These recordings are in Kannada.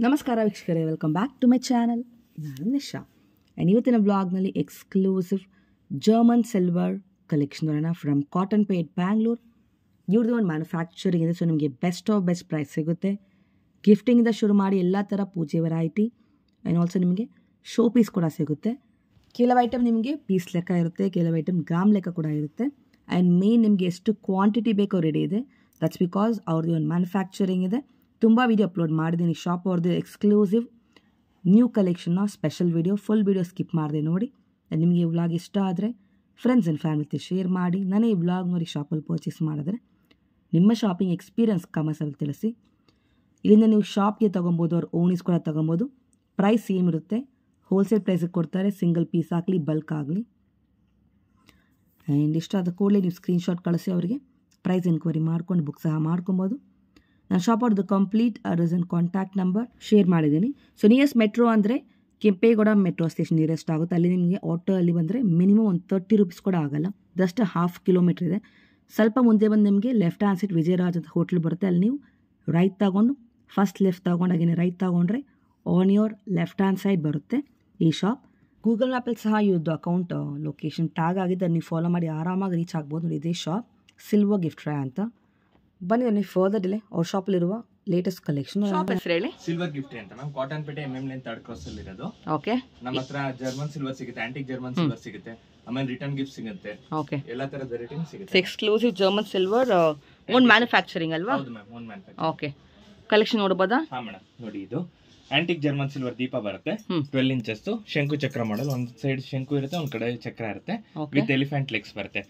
ನಮಸ್ಕಾರ ವೀಕ್ಷಕರೇ, welcome back to my channel. ನಾನು ನಿಶಾ. ಆ್ಯಂಡ್ ಇವತ್ತಿನ ಬ್ಲಾಗ್ನಲ್ಲಿ ಎಕ್ಸ್ಕ್ಲೂಸಿವ್ ಜರ್ಮನ್ ಸಿಲ್ವರ್ ಕಲೆಕ್ಷನ್ ನೋಡೋಣ ಫ್ರಮ್ ಕಾಟನ್ ಪೇಟ್ ಬ್ಯಾಂಗ್ಳೂರ್. ಇವ್ರದ್ದು ಒಂದು ಮ್ಯಾನುಫ್ಯಾಕ್ಚರಿಂಗ್ ಇದೆ, ಸೊ ನಿಮಗೆ ಬೆಸ್ಟ್ ಆಫ್ ಬೆಸ್ಟ್ ಪ್ರೈಸ್ ಸಿಗುತ್ತೆ. ಗಿಫ್ಟಿಂಗಿಂದ ಶುರು ಮಾಡಿ ಎಲ್ಲ ಥರ ಪೂಜೆ ವೆರೈಟಿ ಆ್ಯಂಡ್ ಆಲ್ಸೋ ನಿಮಗೆ ಶೋ ಪೀಸ್ ಕೂಡ ಸಿಗುತ್ತೆ. ಕೆಲವು ಐಟಮ್ ನಿಮಗೆ ಪೀಸ್ ಲೆಕ್ಕ ಇರುತ್ತೆ, ಕೆಲವು ಐಟಮ್ ಗ್ರಾಮ್ ಲೆಕ್ಕ ಕೂಡ ಇರುತ್ತೆ. ಆ್ಯಂಡ್ ಮೇನ್ ನಿಮಗೆ ಎಷ್ಟು ಕ್ವಾಂಟಿಟಿ ಬೇಕೋ ರೆಡಿ ಇದೆ. ದಟ್ಸ್ ಬಿಕಾಸ್ ಅವ್ರದ್ದು ಒಂದು ಮ್ಯಾನುಫ್ಯಾಕ್ಚರಿಂಗ್ ಇದೆ. ತುಂಬ ವೀಡಿಯೋ ಅಪ್ಲೋಡ್ ಮಾಡಿದ್ದೀನಿ ಶಾಪ್ ಅವ್ರದ್ದು ಎಕ್ಸ್ಕ್ಲೂಸಿವ್ ನ್ಯೂ ಕಲೆಕ್ಷನ್ನ special video, full video skip ಮಾಡಿದೆ ನೋಡಿ. ನಿಮಗೆ ಈ ವ್ಲಾಗ್ ಇಷ್ಟ ಆದರೆ ಫ್ರೆಂಡ್ಸ್ ಆ್ಯಂಡ್ ಫ್ಯಾಮಿಲಿ ಶೇರ್ ಮಾಡಿ. ನಾನೇ ಈ ವ್ಲಾಗ್ ನೋಡಿ ಶಾಪಲ್ಲಿ ಪರ್ಚೇಸ್ ಮಾಡಿದ್ರೆ ನಿಮ್ಮ ಶಾಪಿಂಗ್ ಎಕ್ಸ್ಪೀರಿಯನ್ಸ್ ಕಮೆಂಟ್ಸಲ್ಲಿ ತಿಳಿಸಿ. ಇಲ್ಲಿಂದ ನೀವು ಶಾಪ್ಗೆ ತೊಗೊಬೋದು, ಅವ್ರು ಓನೀಸ್ ಕೂಡ ತೊಗೊಬೋದು. ಪ್ರೈಸ್ ಸೇಮ್ ಇರುತ್ತೆ, ಹೋಲ್ಸೇಲ್ ಪ್ರೈಸಿಗೆ ಕೊಡ್ತಾರೆ, ಸಿಂಗಲ್ ಪೀಸ್ ಆಗಲಿ ಬಲ್ಕ್ ಆಗಲಿ. ಆ್ಯಂಡ್ ಇಷ್ಟ ಆದ ಕೂಡಲೇ ನೀವು ಸ್ಕ್ರೀನ್ಶಾಟ್ ಕಳಿಸಿ ಅವರಿಗೆ ಪ್ರೈಸ್ ಎನ್ಕ್ವೈರಿ ಮಾಡ್ಕೊಂಡು ಬುಕ್ ಸಹ ಮಾಡ್ಕೊಬೋದು. ನಾನು ಶಾಪ್ ಅವ್ರದ್ದು complete address and contact number share ಮಾಡಿದ್ದೀನಿ. ಸೊ ನಿಯರೆಸ್ಟ್ ಮೆಟ್ರೋ ಅಂದರೆ ಕೆಂಪೇಗೌಡ ಮೆಟ್ರೋ ಸ್ಟೇಷನ್ ನಿಯರೆಸ್ಟ್ ಆಗುತ್ತೆ. ಅಲ್ಲಿ ನಿಮಗೆ ಆಟೋ ಅಲ್ಲಿ ಬಂದರೆ ಮಿನಿಮಮ್ ಒಂದು 30 ರೂಪೀಸ್ ಕೂಡ ಆಗೋಲ್ಲ, ಜಸ್ಟ್ ½ ಕಿಲೋಮೀಟ್ರ್ ಇದೆ. ಸ್ವಲ್ಪ ಮುಂದೆ ಬಂದು ನಿಮಗೆ ಲೆಫ್ಟ್ ಹ್ಯಾಂಡ್ ಸೈಡ್ ವಿಜಯರಾಜ್ ಅಂತ ಹೋಟ್ಲ್ ಬರುತ್ತೆ, ಅಲ್ಲಿ ನೀವು ರೈಟ್ ತಗೊಂಡು ಫಸ್ಟ್ ಲೆಫ್ಟ್ ತೊಗೊಂಡಾಗಿನೇ ರೈಟ್ ತೊಗೊಂಡ್ರೆ on your left hand side ಬರುತ್ತೆ ಈ ಶಾಪ್. ಗೂಗಲ್ ಮ್ಯಾಪಲ್ಲಿ ಸಹ ಇವ್ರದ್ದು ಅಕೌಂಟ್ ಲೊಕೇಶನ್ ಟ್ಯಾಗ್ ಆಗಿದೆ, ನೀವು ಫಾಲೋ ಮಾಡಿ ಆರಾಮಾಗಿ ರೀಚ್ ಆಗ್ಬೋದು. ನೋಡಿ, ಇದೇ ಶಾಪ್ ಸಿಲ್ವರ್ ಗಿಫ್ಟ್ ಟ್ರೈ ಅಂತ. ಬನ್ನಿ ನೀವು ಫರ್ದರ್ ಡಿಲೇ ಅವ್ರ ಶಾಪಲ್ಲಿರುವ ಲೇಟೆಸ್ಟ್ ಕಲೆಕ್ಷನ್. ಶಾಪ್ ಹೆಸರು ಹೇಳಿ. ಸಿಲ್ವರ್ ಗಿಫ್ಟ್ ಅಂತ ಮ್ಯಾಮ್, ಕಾಟನ್ ಪೇಟೆ MM ಲೇನ್ ಥರ್ಡ್ ಕ್ರಾಸ್ ಅಲ್ಲಿ ಇರೋದು. ಓಕೆ, ನಮ್ಮ ಹತ್ರ ಜರ್ಮನ್ ಸಿಲ್ವರ್ ಸಿಗುತ್ತೆ, ಆಂಟಿಕ್ ಜರ್ಮನ್ ಸಿಲ್ವರ್ ಸಿಗುತ್ತೆ, ಆಮೇಲೆ ರಿಟರ್ನ್ ಗಿಫ್ಟ್ ಸಿಗುತ್ತೆ. ಓಕೆ, ಎಲ್ಲಾ ತರದ ವೆರೈಟಿ ಸಿಗುತ್ತೆ. Exclusive German silver own manufacturing ಅಲ್ವಾ? ಹೌದು ma'am, own manufacturing. Okay, collection ನೋಡಬಹುದಾ? ಹಾ ಮೇಡಮ್, ನೋಡಿ ಇದು ಆಂಟಿಕ್ ಜರ್ಮನ್ ಸಿಲ್ವರ್ ದೀಪ ಬರುತ್ತೆ, 12 ಇಂಚಸ್ ಶಂಕು ಚಕ್ರ ಮಾಡಲ್. ಒಂದ್ ಸೈಡ್ ಶಂಕು ಇರುತ್ತೆ, ಒಂದ್ ಕಡೆ ಚಕ್ರ ಇರುತ್ತೆ, ವಿತ್ ಎಲಿಫೆಂಟ್ ಲೆಗ್ಸ್ ಬರುತ್ತೆ.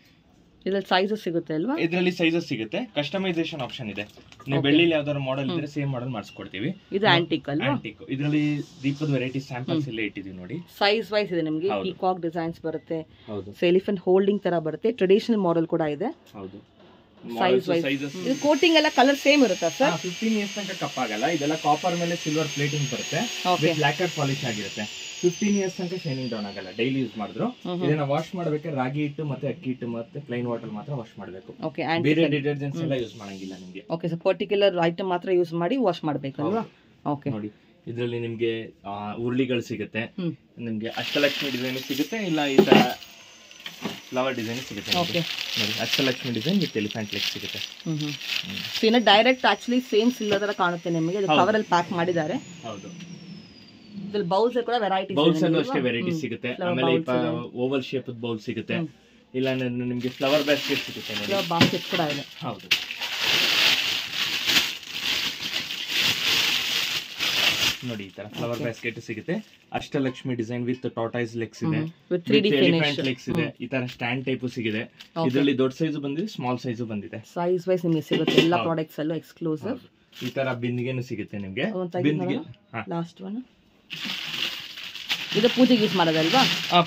ಇದ್ರಲ್ಲಿ ಸೈಜಸ್ ಸಿಗುತ್ತೆ ಅಲ್ವಾ? ಇದರಲ್ಲಿ ಸೈಜಸ್ ಸಿಗುತ್ತೆ, ಕಸ್ಟಮೈಸೇಷನ್ ಆಪ್ಷನ್ ಇದೆ. ನೀವು ಬೆಳ್ಳಿಲಿ ಯಾವ್ದಾದ್ರು ಮಾಡೆಲ್ ಇದ್ರೆ ಸೇಮ್ ಮಾಡೆಲ್ ಮಾಡಿಸ್ಕೊಡ್ತೀವಿ. ಇದು ಆಂಟಿಕ್ ಅಲ್ವಾ? ಆಂಟಿಕ್. ಇದರಲ್ಲಿ ದೀಪದ ವೆರೈಟಿ ಸ್ಯಾಂಪಲ್ಸ್ ಎಲ್ಲ ಇಟ್ಟಿದೀವಿ ನೋಡಿ. ಸೈಜ್ ವೈಸ್ ಇದೆ ನಿಮಗೆ. ಪೀಕಾಕ್ ಡಿಸೈನ್ಸ್ ಬರುತ್ತೆ, ಹೌದು, ಎಲಿಫೆಂಟ್ ಹೋಲ್ಡಿಂಗ್ ತರ ಬರುತ್ತೆ, ಟ್ರೆಡಿಷನಲ್ ಮಾಡೆಲ್ ಕೂಡ ಇದೆ. ಹೌದು, ಸೈಜ್ ವೈಸ್. ಇದು ಕೋಟಿಂಗ್ ಎಲ್ಲ ಕಲರ್ ಸೇಮ್ ಇರುತ್ತಾ ಸರ್? 15 ಇಯರ್ಸ್ ತನಕ ಕಪ್ಪಾಗಲ್ಲ. ಇದೆಲ್ಲ ಕಾಪರ್ ಮೇಲೆ ಸಿಲ್ವರ್ ಪ್ಲೇಟಿಂಗ್ ಬರುತ್ತೆ, ಬ್ಲಾಕ್ ಪಾಲಿಶ್ ಆಗಿರುತ್ತೆ. 15 ಇಯರ್ಸ್ ತನಕ ಶೈನಿಂಗ್ ಡೌನ್ ಆಗಲ್ಲ, ಡೈಲಿ ಯೂಸ್ ಮಾಡಿದ್ರು. ಇದನ್ನ ವಾಶ್ ಮಾಡ್ಬೇಕಾದ್ರೆ ರಾಗಿ ಹಿಟ್ಟು ಮತ್ತೆ ಅಕ್ಕಿ ಹಿಟ್ಟು ಮತ್ತೆ ಪ್ಲೈನ್ ವಾಟರ್ ಮಾತ್ರ ವಾಶ್ ಮಾಡಬೇಕು. ಬೇರೆ ಡಿಟರ್ಜೆಂಟ್ಸ್ ಎಲ್ಲ ಯೂಸ್ ಮಾಡಂಗಿಲ್ಲ ನಿಮಗೆ. ಓಕೆ, ಸೊ ಪರ್ಟಿಕ್ಯುಲರ್ ಐಟಮ್ ಮಾತ್ರ ಯೂಸ್ ಮಾಡಿ ವಾಶ್ ಮಾಡಬೇಕಲ್ವಾ? ಓಕೆ, ನೋಡಿ ಇದರಲ್ಲಿ ನಿಮ್ಗೆ ಉರುಳಿಗಳು ಸಿಗುತ್ತೆ, ನಿಮ್ಗೆ ಅಷ್ಟಲಕ್ಷ್ಮಿ ಡಿಸೈನ್ ಸಿಗುತ್ತೆ, ಇಲ್ಲ ಈ ತರ ಫ್ಲವರ್ ಡಿಸೈನ್ ಸಿಗುತ್ತೆ. ಓಕೆ, ನೋಡಿ Ashtalakshmi design with elephant leg ಸಿಗುತ್ತೆ. ಇನ್ನು ಡೈರೆಕ್ಟ್ ಆಕ್ಚುಲಿ ಸೇಮ್ ಸಿಲ್ವರ್ ತರ ಕಾಣುತ್ತೆ ನಿಮಗೆ. ಕವರ್ ಅಲ್ಲಿ ಪ್ಯಾಕ್ ಮಾಡಿದ್ದಾರೆ. ಹೌದು, ಇದ್ರಲ್ಲಿ ಬೌಲ್ಸ್ ಕೂಡ ವೆರೈಟಿ, ಬೌಲ್ಸ್ ಅಲ್ಲೂ ಅಷ್ಟೇ ವೆರೈಟಿ ಸಿಗುತ್ತೆ. ಆಮೇಲೆ ಓವಲ್ ಶೇಪ್ ಬೌಲ್ ಸಿಗುತ್ತೆ, ಇಲ್ಲ ನಿಮ್ಗೆ ಫ್ಲವರ್ ಬಾಸ್ಕೆಟ್ ಸಿಗುತ್ತೆ. ಫ್ಲವರ್ ಬಾಸ್ಕೆಟ್ ಕೂಡ ಇದೆ. ಹೌದು, ನೋಡಿ ಈ ತರ ಫ್ಲವರ್ ಬಾಸ್ಕೆಟ್ ಸಿಗುತ್ತೆ. Ashtalakshmi design with tortoise legs ಇದೆ, ಎಲಿಫೆಂಟ್ ಲೆಗ್ಸ್ ಇದೆ. ಈ ತರ ಸ್ಟ್ಯಾಂಡ್ ಟೈಪ್ ಸಿಗಿದೆ. ಇದರಲ್ಲಿ ದೊಡ್ಡ ಸೈಜ್ ಬಂದಿದೆ, ಸ್ಮಾಲ್ ಸೈಜ್ ಬಂದಿದೆ. ಸೈಜ್ ವೈಸ್ ನಿಮಗೆ ಸಿಗುತ್ತೆ ಎಲ್ಲ ಪ್ರಾಡಕ್ಟ್ಸ್ ಅಲ್ಲೂ ಎಕ್ಸ್ಕ್ಲೂಸಿವ್. ಈ ತರ ಬಿಂದಿಗೆನೂ ಸಿಗುತ್ತೆ ನಿಮಗೆ. ಬಿಂದಿಗೆ ಲಾಸ್ಟ್ ಒನ್, ಇದು ಪೂಜೆಗೆ ಯೂಸ್ ಮಾಡೋದಲ್ವಾ?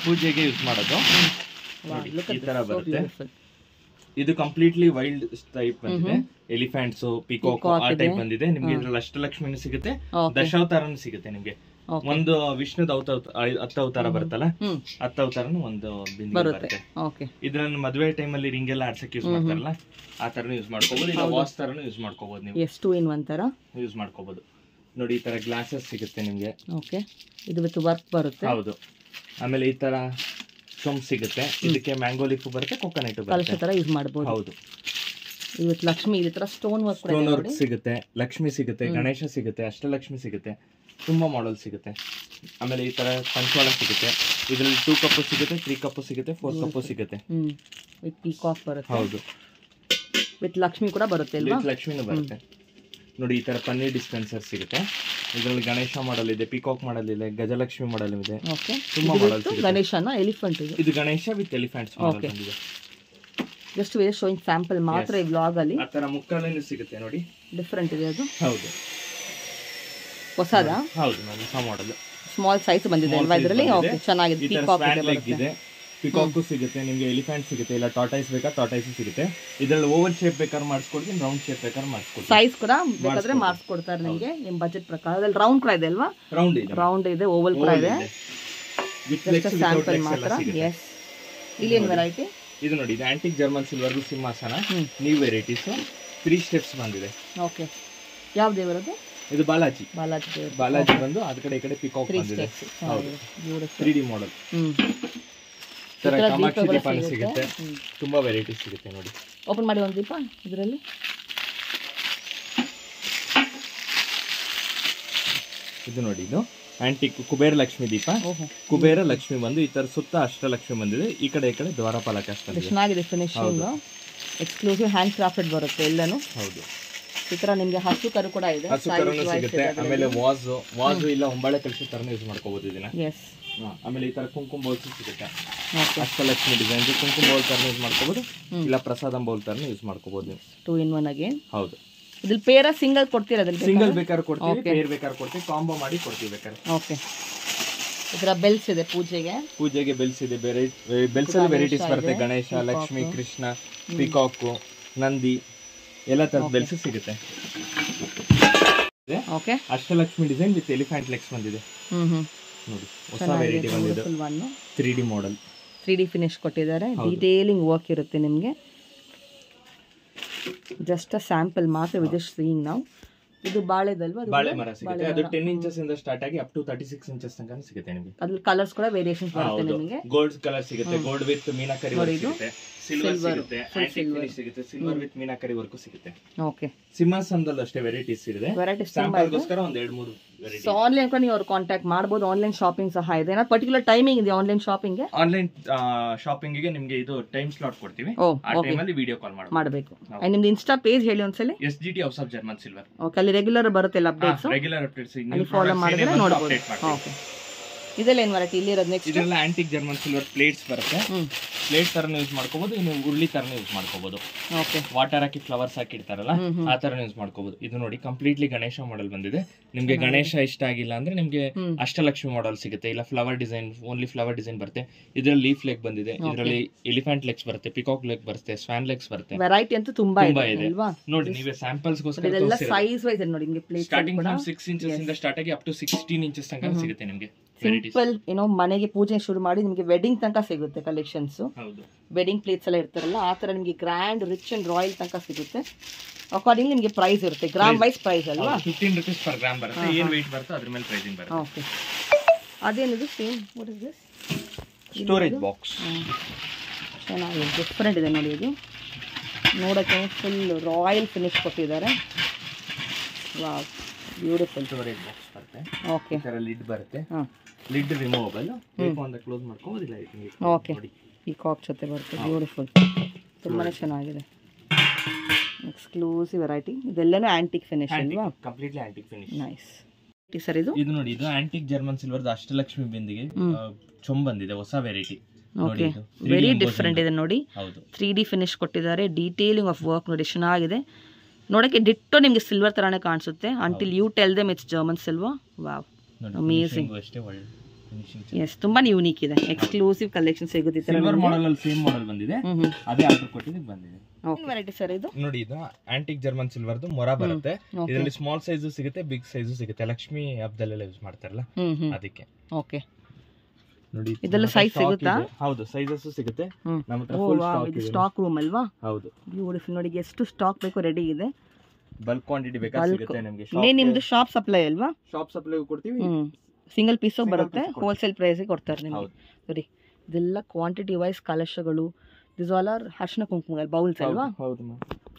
ಪೂಜೆಗೆ ಯೂಸ್ ಮಾಡೋದು. ಈ ತರ ಬರುತ್ತೆ. ಇದು ಕಂಪ್ಲೀಟ್ಲಿ ವೈಲ್ಡ್ ಟೈಪ್ ಬಂದಿದೆ, ಎಲಿಫೆಂಟ್ಸ್, ಪಿಕಾಕ್ ಆ ಟೈಪ್ ಬಂದಿದೆ ನಿಮ್ಗೆ. ಇದ್ರಲ್ಲಿ ಅಷ್ಟಲಕ್ಷ್ಮಿನೂ ಸಿಗುತ್ತೆ, ದಶಾವತಾರನೂ ಸಿಗುತ್ತೆ ನಿಮ್ಗೆ. ಒಂದು ವಿಷ್ಣುದ 10 ಅವತಾರ ಬರುತ್ತಲ್ಲ, 10 ಅವತಾರನು ಒಂದು ಬಿಂದಿಗೆ ಬರುತ್ತೆ. ಇದ್ರನ್ನ ಮದುವೆ ಟೈಮ್ ಅಲ್ಲಿ ರಿಂಗ್ ಎಲ್ಲ ಆಡ್ಸಕ್ಕೆ ಯೂಸ್ ಮಾಡ್ತಾರಲ್ಲ, ಆ ತರನು ಯೂಸ್ ಮಾಡ್ಕೋಬಹುದು. ಇಲ್ಲ ವಾಸ್ ತರನು ಯೂಸ್ ಮಾಡ್ಕೋಬಹುದು, ನೀವು ಎಷ್ಟು ಇನ್ ಒನ್ ತರ ಯೂಸ್ ಮಾಡ್ಕೋಬಹುದು. ನೋಡಿ ಈ ತರ ಗ್ಲಾಸಸ್ ಸಿಗುತ್ತೆ ನಿಮ್ಗೆ. ಓಕೆ, ಇದು ವಿತ್ ವರ್ಕ್ ಬರುತ್ತೆ. ಹೌದು, ಆಮೇಲೆ ಈ ತರ ಸೊಂಪ್ ಸಿಗುತ್ತೆ. ಇದಕ್ಕೆ ಮ್ಯಾಂಗೋ ಲೀಫ್ ಬರುತ್ತೆ, ಕೊಕೊನಟ್ ಬರುತ್ತೆ, ತರ ಯೂಸ್ ಮಾಡಬಹುದು. ಹೌದು, ಇವತ್ತು ಲಕ್ಷ್ಮಿ ಈ ತರ ಸ್ಟೋನ್ ವರ್ಕ್ ಸಿಗುತ್ತೆ, ಲಕ್ಷ್ಮಿ ಸಿಗುತ್ತೆ, ಗಣೇಶ ಸಿಗುತ್ತೆ, ಅಷ್ಟಲಕ್ಷ್ಮಿ ಸಿಗುತ್ತೆ, ತುಂಬಾ ಮಾಡೆಲ್ ಸಿಗುತ್ತೆ. ಆಮೇಲೆ ಈ ತರ ಪಂಚವಾಳ ಸಿಗುತ್ತೆ. ಇದರಲ್ಲಿ 2 ಕಪ್ ಸಿಗುತ್ತೆ, 3 ಕಪ್ ಸಿಗುತ್ತೆ, 4 ಕಪ್ ಸಿಗುತ್ತೆ. ವಿತ್ ಪೀಕಾಕ್ ಬರುತ್ತೆ. ಹೌದು, ವಿತ್ ಲಕ್ಷ್ಮಿ ಕೂಡ ಬರುತ್ತೆ ಅಲ್ವಾ? ಲಕ್ಷ್ಮಿನೂ ಬರುತ್ತೆ. ನೋಡಿ ಈ ತರ ಪನ್ನೀರ್ ಡಿಸ್ಪೆನ್ಸರ್ ಸಿಗುತ್ತೆ. ಇದರಲ್ಲಿ ಗಣೇಶ ಮಾಡೆಲ್ ಇದೆ, ಪಿಕಾಕ್ ಮಾಡೆಲ್ ಇದೆ, ಗಜಲಕ್ಷ್ಮಿ ಮಾಡೆಲ್ ಇದೆ. ಓಕೆ, ತುಂಬಾ ಮಾಡೆಲ್ ಸಿಗುತ್ತೆ. ಗಣೇಶನ ಎಲಿಫೆಂಟ್ ಇದು ಗಣೇಶ ವಿತ್ ಎಲಿಫೆಂಟ್ಸ್ ಮಾಡೆಲ್ ಬಂದಿದೆ. ಜಸ್ಟ್ ವೇರ್ ಶೋಯಿಂಗ್ ಸ್ಯಾಂಪಲ್ ಮಾತ್ರ ಈ ವ್ಲಾಗ್ ಅಲ್ಲಿ. ಆ ತರ ಮುಕ್ಕಳಲ್ಲಿ ಸಿಗುತ್ತೆ ನೋಡಿ, ಡಿಫರೆಂಟ್ ಇದೆ ಅದು. ಹೌದು, ಹೊಸದಾ? ಹೌದು, ಹೊಸ ಮಾಡೆಲ್, ಸ್ಮಾಲ್ ಸೈಜ್ ಬಂದಿದೆ ಅಲ್ವಾ ಇದರಲ್ಲಿ? ಓಕೆ, ಚೆನ್ನಾಗಿದೆ. ಪಿಕಾಕ್ ಇದೆ, ಪಿಕಾಕ್ ಸಿಗುತ್ತೆ ನಿಮಗೆ, ಎಲಿಫೆಂಟ್ ಸಿಗುತ್ತೆ, ಇಲ್ಲ ಟಾರ್ಟೈಸ್ ಬೇಕಾ ಟಾರ್ಟೈಸ್ ಸಿಗುತ್ತೆ. ಇದರಲ್ಲಿ ಓವಲ್ ಶೇಪ್ ಬೇಕಾದ್ರೆ ಮಾಡಿಸ್ಕೊಡ್ತೀನಿ, ರೌಂಡ್ ಶೇಪ್ ಬೇಕಾದ್ರೆ ಮಾಡಿಸ್ಕೊಡ್ತೀನಿ. ಸೈಜ್ ಕೂಡ ಬೇಕಾದ್ರೆ ಮಾಡಿಸ್ಕೊಡ್ತಾರೆ ನಿಮಗೆ ನಿಮ್ಮ ಬಜೆಟ್ ಪ್ರಕಾರ. ಅದ್ರಲ್ಲಿ ರೌಂಡ್ ಕೂಡ ಇದೆ ಅಲ್ವಾ? ರೌಂಡ್ ಇದೆ, ಓವಲ್ ಕೂಡ ಇದೆ. ಸ್ಯಾಂಪಲ್ ಮಾತ್ರ. ಎಸ್, ಇಲ್ಲಿ ಏನು ವೆರೈಟಿ? ಇದು ನೋಡಿ, ಇದು ಆಂಟಿಕ್ ಜರ್ಮನ್ ಸಿಲ್ವರ್ ಸಿಂಹಾಸನ, ನ್ಯೂ ವೆರೈಟೀಸ್, 3 ಸ್ಟೆಪ್ಸ್ ಬಂದಿದೆ. ಓಕೆ, ಯಾವ ದೇವರದು? ಇದು ಬಾಲಾಜಿ ಬಾಲಾಜಿ ಬಂದು ಅದ ಕಡೆ ಈ ಕಡೆ ಪಿಕಾಕ್ ಬಂದಿದೆ. ಹೌದು 3D ಮಾಡೆಲ್. ತರ ಕಾಮಾಕ್ಷಿ ದೀಪನೂ ಸಿಗುತ್ತೆ. ತುಂಬಾ ವೆರೈಟಿ ಸಿಗುತ್ತೆ ನೋಡಿ. ಓಪನ್ ಮಾಡಿ ಒಂದು ದೀಪ ಇದರಲ್ಲಿ. ಇದು ನೋಡಿ, ಇದು ಆಂಟಿಕ್ ಕುಬೇರ ಲಕ್ಷ್ಮಿ ದೀಪ. ಕುಬೇರ ಲಕ್ಷ್ಮಿ ಬಂದು ಈ ತರ ಸುತ್ತ ಅಷ್ಟಲಕ್ಷ್ಮಿ ಬಂದಿದೆ. ಈ ಕಡೆ ದ್ವಾರಪಾಲಕ ಅಷ್ಟ ಚೆನ್ನಾಗಿದೆ ಫಿನಿಶಿಂಗ್. ಎಕ್ಸ್ಕ್ಲೂಸಿವ್ ಹ್ಯಾಂಡ್ ಕ್ರಾಫ್ಟೆಡ್ ಬರುತ್ತೆ ಎಲ್ಲಾನು. ಹೌದು. ಈ ತರ ನಿಮ್ಗೆ ಹಸು ಕರು ಕೂಡ ಇದೆ. ಹಸು ಕರುನು ಸಿಗುತ್ತೆ. ಆಮೇಲೆ ವಾಜು ಇಲ್ಲ ಒಂಬಳೆ ಕಲಶ ತರನು ಯೂಸ್ ಮಾಡ್ಕೋಬಹುದು ಇದನ್ನ. ಎಸ್. ಆಮೇಲೆ ಈ ತರ ಕುಂಕುಮ ಬೌಲ್ಸ್ ಸಿಗುತ್ತೆ. ಅಷ್ಟಲಕ್ಷ್ಮಿ ಡಿಸೈನ್ ಕುಂಕುಮ ಬೌಲ್ ತರನು ಯೂಸ್ ಮಾಡ್ಕೋಬಹುದು, ಇಲ್ಲ ಪ್ರಸಾದಂ ಬೌಲ್ ತರನು ಯೂಸ್ ಮಾಡ್ಕೋಬಹುದು ನೀವು. 2 in 1 ಅಗೇನ್. ಹೌದು. ಇದ್ರಲ್ಲಿ ಪೇರ ಸಿಂಗಲ್ ಕೊಡ್ತೀರಾ? ಅದ್ರಲ್ಲಿ ಸಿಂಗಲ್ ಬೇಕಾದ್ರೆ ಕೊಡ್ತೀವಿ, ಪೇರ್ ಬೇಕಾದ್ರೆ ಕೊಡ್ತೀವಿ, ಕಾಂಬೋ ಮಾಡಿ ಕೊಡ್ತೀವಿ ಬೇಕಾದ್ರೆ. ಓಕೆ. ಇದರ ಬೆಲ್ಸ್ ಇದೆ ಪೂಜೆಗೆ ಬೆಲ್ಸ್ ಇದೆ. ಬೇರೆ ಬೆಲ್ಸ್ ಅಲ್ಲಿ ವೆರೈಟೀಸ್ ಬರುತ್ತೆ. ಗಣೇಶ, ಲಕ್ಷ್ಮಿ, ಕೃಷ್ಣ, ಪಿಕಾಕ್, ನಂದಿ ಎಲ್ಲ ತರದ ಬೆಲ್ಸ್ ಸಿಗುತ್ತೆ. Okay. Ashtalakshmi design with elephant legs ಬಂದಿದೆ ನೋಡಿ. ಹೊಸ ವೆರೈಟಿ ಬಂದಿದೆ. 3D ಮಾಡೆಲ್, 3D ಫಿನಿಶ್ ಕೊಟ್ಟಿದ್ದಾರೆ. ಡೀಟೇಲಿಂಗ್ ವರ್ಕ್ ಇರುತ್ತೆ ನಿಮಗೆ. ಜಸ್ಟ್ ಅ ಸ್ಯಾಂಪಲ್ ಮಾತ್ರ ವಿತ್ ಸೀಯಿಂಗ್ ನಾವು. ಇದು ಬಾಳೆದಲ್ವಾ? ಬಾಳೆ ಮರ ಸಿಗುತ್ತೆ. ಅದು 10 inches ಇಂದ ಸ್ಟಾರ್ಟ್ ಆಗಿ ಅಪ್ ಟು 36 inches ತನಕ ಸಿಗುತ್ತೆ ನಿಮಗೆ. ಅದ್ರಲ್ಲಿ ಕಲರ್ಸ್ ಕೂಡ ವೇರಿಯೇಷನ್ಸ್ ಬರುತ್ತೆ ನಿಮಗೆ. ಗೋಲ್ಡ್ ಕಲರ್ ಸಿಗುತ್ತೆ, ಗೋಲ್ಡ್ ವಿತ್ ಮೀನಾಕರಿ ವರ್ಕ್ ಸಿಗುತ್ತೆ, ಸಿಲ್ವರ್ ಸಿಗುತ್ತೆ, ಆಂಟಿಕ್ ಫಿನಿಶ್ ಸಿಗುತ್ತೆ, ಸಿಲ್ವರ್ ವಿತ್ ಮೀನಾಕರಿ ವರ್ಕ್ ಸಿಗುತ್ತೆ. ಓಕೆ. ಸಿಂಹಾಸನದಲ್ಲಿ ಅಷ್ಟೇ ವೆರೈಟೀಸ್ ಇದೆ. ಸ್ಯಾಂಪಲ್ಗೋಸ್ಕರ ಒಂದು 2-3 ವೆರೈಟಿ. ಸೊ ಆನ್ಲೈನ್ ಕೂಡ ನೀವು ಕಾಂಟ್ಯಾಕ್ಟ್ ಮಾಡಬಹುದು. ಆನ್ಲೈನ್ ಶಾಪಿಂಗ್ ಸಹ ಇದೆ. ಏನೋ ಪರ್ಟಿಕ್ಯುಲರ್ ಟೈಮಿಂಗ್ ಇದೆ ಆನ್ಲೈನ್ ಶಾಪಿಂಗ್ ಗೆ? ಆನ್ಲೈನ್ ಶಾಪಿಂಗ್ ಗೆ ನಿಮಗೆ ಇದು ಟೈಮ್ ಸ್ಲಾಟ್ ಕೊಡ್ತೀವಿ. ಆ ಟೈಮ್ ಅಲ್ಲಿ ವಿಡಿಯೋ ಕಾಲ್ ಮಾಡಬೇಕು. ನಿಮ್ದು ಇನ್ಸ್ಟಾ ಪೇಜ್ ಹೇಳಿ ಒಂದ್ಸಲಿ. SGT house of German silver. Okay. ಅಲ್ಲಿ ರೆಗ್ಯುಲರ್ ಬರುತ್ತೆ ಅಪ್ಡೇಟ್ಸ್. ರೆಗ್ಯುಲರ್ ಅಪ್ಡೇಟ್ಸ್ ನೀವು ಫಾಲೋ ಮಾಡಿದ್ರೆ ನೋಡಬಹುದು. ಓಕೆ. ಇದೆಲ್ಲ ಏನು ವೆರೈಟಿ ಇಲ್ಲಿ ಇರೋದು? ನೆಕ್ಸ್ಟ್ ಇದೆಲ್ಲ ಆಂಟಿಕ್ ಜರ್ಮನ್ ಸಿಲ್ವರ್ ಪ್ಲೇಟ್ಸ್ ಬರುತ್ತೆ. ಪ್ಲೇಟ್ ತರನು ಯೂಸ್ ಮಾಡ್ಕೋಬಹುದು, ಇನ್ನು ಉರುಳಿ ತರನು ಯೂಸ್ ಮಾಡ್ಕೋಬಹುದು. ಓಕೆ. ವಾಟರ್ ಹಾಕಿ ಫ್ಲವರ್ಸ್ ಹಾಕಿ ಇಡ್ತಾರಲ್ಲ ಆ ತರ ಯೂಸ್ ಮಾಡ್ಕೋಬಹುದು. ಇದು ನೋಡಿ ಕಂಪ್ಲೀಟ್ಲಿ ಗಣೇಶ ಮಾಡೆಲ್ ಬಂದಿದೆ. ನಿಮ್ಗೆ ಗಣೇಶ ಇಷ್ಟ ಆಗಿಲ್ಲ ಅಂದ್ರೆ ನಿಮ್ಗೆ ಅಷ್ಟಲಕ್ಷ್ಮಿ ಮಾಡೆಲ್ ಸಿಗುತ್ತೆ, ಇಲ್ಲ flower design, only flower design ಬರುತ್ತೆ. ಇದರಲ್ಲಿ ಲೀಫ್ ಲೆಗ್ ಬಂದಿದೆ, ಇದರಲ್ಲಿ ಎಲಿಫೆಂಟ್ ಲೆಗ್ಸ್ ಬರುತ್ತೆ, ಪಿಕಾಕ್ ಲೆಗ್ ಬರುತ್ತೆ, ಸ್ವಾನ್ ಲೆಗ್ಸ್ ಬರುತ್ತೆ. ವೆರೈಟಿ ಅಂತೂ ತುಂಬಾ ಇದೆ ನೋಡಿ. ನೀವೇ ಸ್ಯಾಂಪಲ್ಸ್ ಗೋಸ್ಕರ ಇದೆಲ್ಲ ಸೈಜ್ ವೈಸ್ ನೋಡಿ. ನಿಮಗೆ ಪ್ಲೇಟ್ ಸ್ಟಾರ್ಟಿಂಗ್ ಫ್ರಮ್ 6 inches ಇಂದ ಸ್ಟಾರ್ಟ್ ಆಗಿ ಅಪ್ ಟು 16 inches ತನಕ ಸಿಗುತ್ತೆ ನಿಮಗೆ. ಸಿಂಪಲ್ ಏನೋ ಮನೆಗೆ ಪೂಜೆ ಶುರು ಮಾಡಿ ನಿಮಗೆ ವೆಡ್ಡಿಂಗ್ ತನಕ ಸಿಗುತ್ತೆ ಕಲೆಕ್ಷನ್ಸ್. ವೆಡ್ಡಿಂಗ್ ಪ್ಲೇಟ್ಸ್ ಎಲ್ಲ ಇರ್ತಾರಲ್ಲ ಆ ತರ ನಿಮಗೆ ಗ್ರ್ಯಾಂಡ್, ರಿಚ್ ಅಂಡ್ ರಾಯಲ್ ತನಕ ಸಿಗುತ್ತೆ. ಅಕಾರ್ಡಿಂಗ್ ನಿಮಗೆ ಪ್ರೈಸ್ ಇರುತ್ತೆ, ಗ್ರಾಮ್ ವೈಸ್ ಪ್ರೈಸ್ ಅಲ್ವಾ? 15 rupees per gram ಬರುತ್ತೆ. ಏನು weight ಬರುತ್ತೆ ಅದ್ರ ಮೇಲೆ ಪ್ರೈಸಿಂಗ್ ಬರುತ್ತೆ. ಓಕೆ. ಅದೇನಿದು same? What is this? Storage box. ಚೆನ್ನಾಗಿದೆ, ಡಿಫರೆಂಟ್ ಇದೆ ನೋಡಿ. ಇದು ನೋಡಕ್ಕೆ ಫುಲ್ ರಾಯಲ್ ಫಿನಿಶ್ ಕೊಟ್ಟಿದ್ದಾರೆ. Wow, beautiful. ಸ್ಟೋರೇಜ್ ಬಾಕ್ಸ್ ಬರುತ್ತೆ. ಓಕೆ. ಇದರ ಲಿಡ್ ಬರುತ್ತೆ. Lid removable. ಬೇಕು ಅಂತ ಕ್ಲೋಸ್ ಮಾಡ್ಕೊಳ್ಳೋದಿಲ್ಲ. ಓಕೆ. ಪಿಕಾಕ್ ಜೊತೆ ಬರುತ್ತೆ. ಬ್ಯೂಟಿಫುಲ್, ತುಂಬಾನೇ ಚೆನ್ನಾಗಿದೆ. Exclusive variety. ಇದೆಲ್ಲನೂ ಆಂಟಿಕ್ ಫಿನಿಶ್ ಅಲ್ವಾ? Completely antique finish. Nice. Sir ಇದು ನೋಡಿ, ಇದು ಆಂಟಿಕ್ ಜರ್ಮನ್ ಸಿಲ್ವರ್ ಅಷ್ಟಲಕ್ಷ್ಮಿ ಬಿಂದಿಗೆ ಚೊಂಬ್ ಬಂದಿದೆ, ಹೊಸ ವೆರೈಟಿ ನೋಡಿ. ವೆರಿ ಡಿಫರೆಂಟ್ ಇದೆ ನೋಡಿ. 3D ಫಿನಿಶ್ ಕೊಟ್ಟಿದ್ದಾರೆ. ಡೀಟೇಲಿಂಗ್ ಆಫ್ ವರ್ಕ್ ನೋಡಿ, ಚೆನ್ನಾಗಿದೆ. ನೋಡಕ್ಕೆ ಡಿಟ್ಟೋ ನಿಮಗೆ ಸಿಲ್ವರ್ ತರಾನೇ ಕಾಣಿಸುತ್ತೆ. Until you tell them it's German silver. Wow, amazing. Yes, ತುಂಬಾ ಯೂನಿಕ್ ಇದೆ. ಎಕ್ಸ್ಕ್ಲೂಸಿವ್ ಕಲೆಕ್ಷನ್ ಸಿಗುತ್ತೆ. ಸಿಲ್ವರ್ ಮಾಡೆಲ್ ಅಲ್ಲಿ ಸೇಮ್ ಮಾಡೆಲ್ ಬಂದಿದೆ. ಅದೇ ಆರ್ಡರ್ ಕೊಟ್ಟಿದ್ದು ಬಂದಿದೆ. ಓಕೆ. ವೆರೈಟಿ ಸರ್ ಇದು ನೋಡಿ. ಇದು ಆಂಟಿಕ್ ಜರ್ಮನ್ ಸಿಲ್ವರ್ದು ಮೊರ ಬರುತ್ತೆ. ಇದರಲ್ಲಿ ಸ್ಮಾಲ್ ಸೈಜ್ ಸಿಗುತ್ತೆ, ಬಿಗ್ ಸೈಜ್ ಸಿಗುತ್ತೆ. ಲಕ್ಷ್ಮಿ ಹಬ್ಬದಲ್ಲೆಲ್ಲ ಯೂಸ್ ಮಾಡ್ತಾರಲ್ಲ ಅದಕ್ಕೆ. ಓಕೆ. ನೋಡಿ ಇದೆಲ್ಲ ಸೈಜ್ ಸಿಗುತ್ತಾ? ಹೌದು, ಸೈಜಸ್ ಸಿಗುತ್ತೆ ನಮ್ಮ ಹತ್ರ. ಫುಲ್ ಸ್ಟಾಕ್ ಇದೆ. ಸ್ಟಾಕ್ ರೂಮ್ ಅಲ್ವಾ? ಹೌದು. ಬ್ಯೂಟಿಫುಲ್ ನೋಡಿ, ಎಷ್ಟು ಸ್ಟಾಕ್ ಬೇಕೋ ರೆಡಿ ಇದೆ. ಬಲ್ಕ್ ಕ್ವಾಂಟಿಟಿ ಬೇಕಾದ್ರೆ ಸಿಗುತ್ತೆ ನಿಮಗೆ. ನಿಮ್ದು ಶಾಪ್ ಸಪ್ಲೈ ಅಲ್ವಾ? ಶಾಪ್ ಸಪ್ಲೈ ಕೊಡ್ತೀವಿ. ಸಿಂಗಲ್ ಪೀಸ್ ಬರುತ್ತೆ, ಹೋಲ್ಸೇಲ್ ಪ್ರೈಸ್ ಕೊಡ್ತಾರೆ ನಿಮಗೆ. ನೋಡಿ ಇದೆಲ್ಲ ಕ್ವಾಂಟಿಟಿ ವೈಸ್ ಕಲಶಗಳು. This all are arshina kumkuma bowls ಅಲ್ವಾ? ಹೌದು.